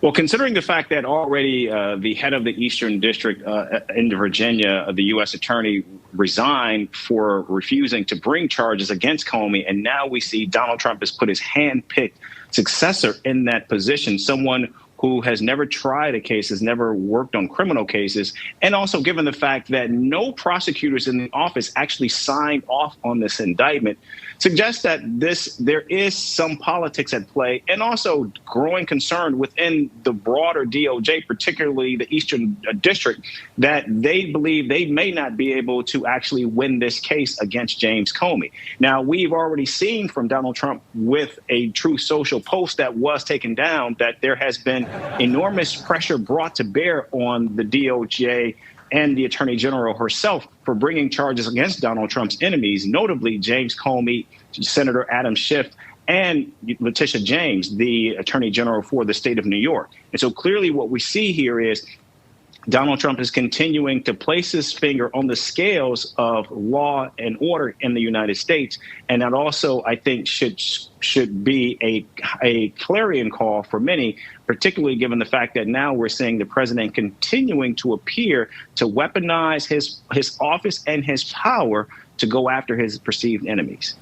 Well, considering the fact that already the head of the Eastern District in Virginia, the U.S. attorney, resigned for refusing to bring charges against Comey, and now we see Donald Trump has put his hand-picked successor in that position, someone who has never tried a case, has never worked on criminal cases, and also given the fact that no prosecutors in the office actually signed off on this indictment, suggests that there is some politics at play, and also growing concern within the broader DOJ, particularly the Eastern District, that they believe they may not be able to actually win this case against James Comey. Now, we've already seen from Donald Trump with a Truth Social post that was taken down that there has been enormous pressure brought to bear on the DOJ and the Attorney General herself for bringing charges against Donald Trump's enemies, notably James Comey, Senator Adam Schiff, and Letitia James, the Attorney General for the state of New York. And so clearly what we see here is Donald Trump is continuing to place his finger on the scales of law and order in the United States. And that also, I think, should be a clarion call for many, particularly given the fact that now we're seeing the president continuing to appear to weaponize his office and his power to go after his perceived enemies.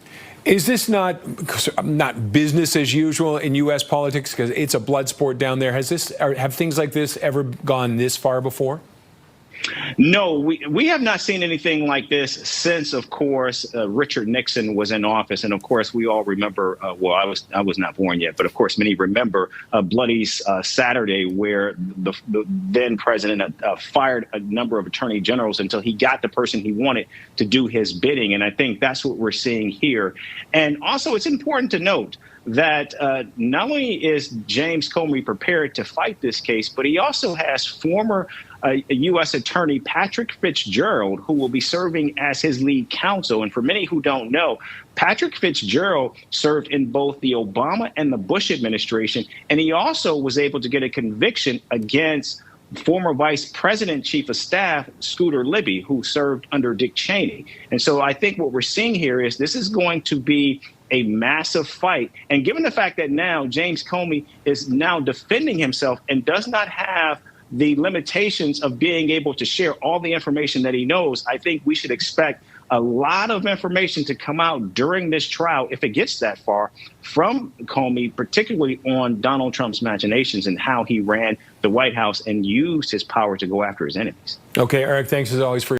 Is this not business as usual in U.S. politics? Because it's a blood sport down there. Have things like this ever gone this far before? No, we have not seen anything like this since, of course, Richard Nixon was in office. And of course, we all remember, well, I was not born yet, but of course, many remember Bloody Saturday, where the then president fired a number of attorney generals until he got the person he wanted to do his bidding. And I think that's what we're seeing here. And also, it's important to note that not only is James Comey prepared to fight this case, but he also has former U.S. Attorney Patrick Fitzgerald, who will be serving as his lead counsel. And for many who don't know, Patrick Fitzgerald served in both the Obama and the Bush administration, and he also was able to get a conviction against former Vice President Chief of Staff Scooter Libby, who served under Dick Cheney. And so I think what we're seeing here is this is going to be a massive fight. And given the fact that now James Comey is now defending himself and does not have the limitations of being able to share all the information that he knows, I think we should expect a lot of information to come out during this trial, if it gets that far, from Comey, particularly on Donald Trump's machinations and how he ran the White House and used his power to go after his enemies. Okay, Eric, thanks as always for